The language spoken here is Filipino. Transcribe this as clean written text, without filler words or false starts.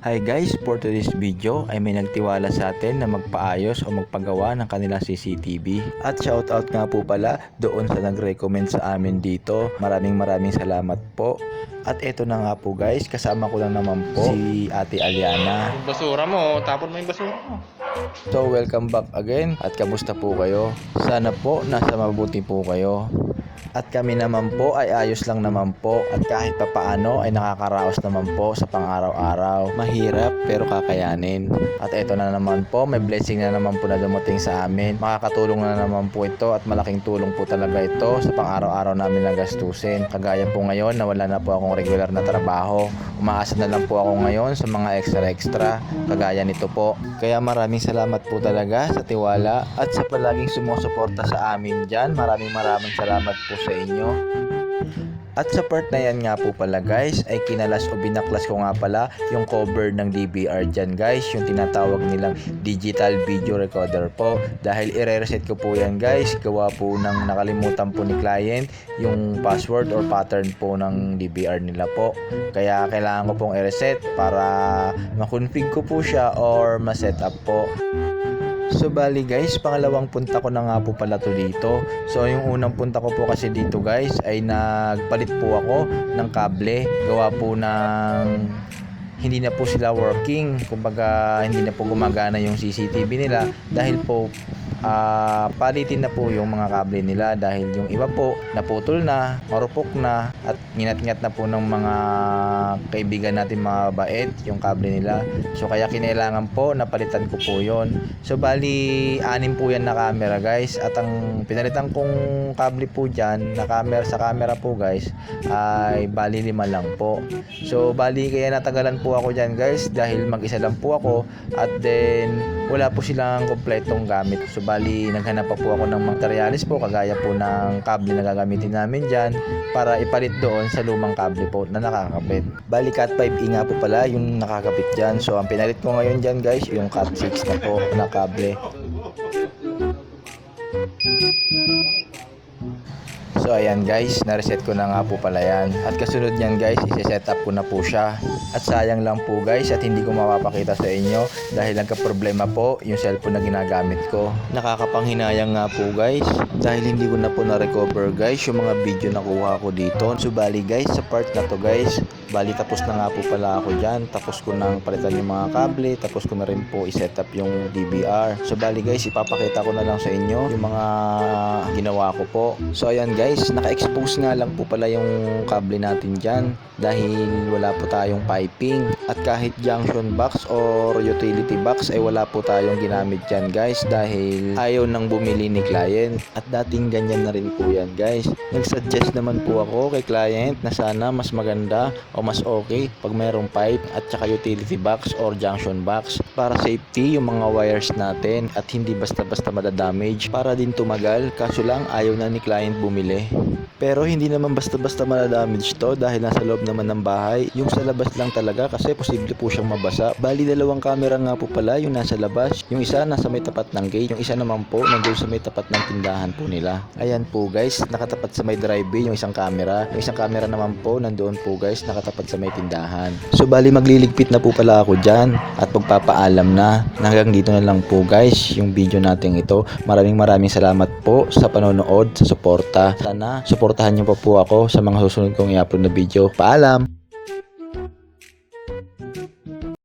Hi guys, for today's video ay may nagtiwala sa atin na magpaayos o magpagawa ng kanilang CCTV. At shoutout nga po pala doon sa nag-recommend sa amin dito. Maraming salamat po. At eto na nga po guys, kasama ko lang naman po si Ate Aliana. Yung basura mo, tapon mo yung basura mo. So welcome back again at kamusta po kayo? Sana po nasa mabuti po kayo. At kami naman po ay ayos lang naman po at kahit papaano ay nakakaraos naman po sa pang-araw-araw. Mahirap pero kakayanin. At eto na naman po, may blessing na naman po na dumating sa amin. Makakatulong na naman po ito at malaking tulong po talaga ito sa pang-araw-araw namin na gastusin. Kagaya po ngayon na wala na po akong regular na trabaho. Umaasa na lang po ako ngayon sa mga extra kagaya nito po. Kaya maraming salamat po talaga sa tiwala at sa palaging sumusuporta sa amin dyan. Maraming salamat po sa inyo. At sa part na yan nga po pala guys ay kinalas o binaklas ko nga pala yung cover ng DVR dyan guys, yung tinatawag nilang digital video recorder po, dahil i-reset ko po yan guys, gawa po ng nakalimutan po ni client yung password or pattern po ng DVR nila po, kaya kailangan ko pong i-reset para ma-config ko po siya or ma-set up po. So bali guys, pangalawang punta ko na nga po pala to dito. So yung unang punta ko po kasi dito guys ay nagpalit po ako ng kable. Gawa po ng hindi na po sila working. Kumbaga hindi na po gumagana yung CCTV nila dahil po palitin na po yung mga kable nila dahil yung iba po naputol na, marupok na at nginat-ngat na po ng mga kaibigan natin mga bait yung kable nila. So kaya kinailangan po napalitan ko po yon. So bali 6 po yan na camera guys at ang pinalitan kong kable po dyan na camera sa camera po guys ay bali 5 lang po. So bali kaya natagalan po ako dyan guys dahil mag-isa lang po ako at then wala po silang kompletong gamit. So bali naghanap pa po ako ng materialis po kagaya po ng kable na gagamitin namin dyan para ipalit doon sa lumang kable po na nakakabit. Bali Cat 5e nga po pala yung nakakabit dyan. So ang pinalit ko ngayon dyan guys yung Cat 6 na po na kable. So ayan guys, na-reset ko na nga po pala yan. At kasunod niyan guys, isi-set up ko na po siya. At sayang lang po guys at hindi ko mapapakita sa inyo dahil nagka-problema po yung cellphone na ginagamit ko. Nakakapanghinayang nga po guys dahil hindi ko na po na-recover guys yung mga video na kuha ko dito. So bali guys, sa part na to guys, bali tapos na nga po pala ako dyan. Tapos ko nang palitan yung mga kable, tapos ko na rin po i-set up yung DVR. So bali guys, ipapakita ko na lang sa inyo yung mga ginawa ko po. So ayan guys, naka-expose nga lang po pala yung kable natin dyan dahil wala po tayong piping at kahit junction box or utility box ay wala po tayong ginamit dyan guys dahil ayaw nang bumili ni client at dating ganyan na rin po yan guys. Nagsuggest naman po ako kay client na sana mas maganda o mas okay pag mayroong pipe at saka utility box or junction box para safety yung mga wires natin at hindi basta-basta madadamage para din tumagal, kaso lang ayaw na ni client bumili. Pero hindi naman basta-basta madadamage to dahil nasa loob naman ng bahay, yung sa labas lang talaga kasi posible po siyang mabasa. Bali 2 camera nga po pala yung nasa labas, yung isa nasa may tapat ng gate, yung isa naman po nandun sa may tapat ng tindahan po nila. Ayan po guys, nakatapat sa may driveway yung isang camera, yung isang camera naman po nandoon po guys nakatapat sa may tindahan. So bali magliligpit na po pala ako dyan at magpapaalam na. Hanggang dito na lang po guys yung video natin ito. Maraming salamat po sa panonood, sa suporta. Sana suportahan niyo pa po ako sa mga susunod kong i-upload na video. Paalam!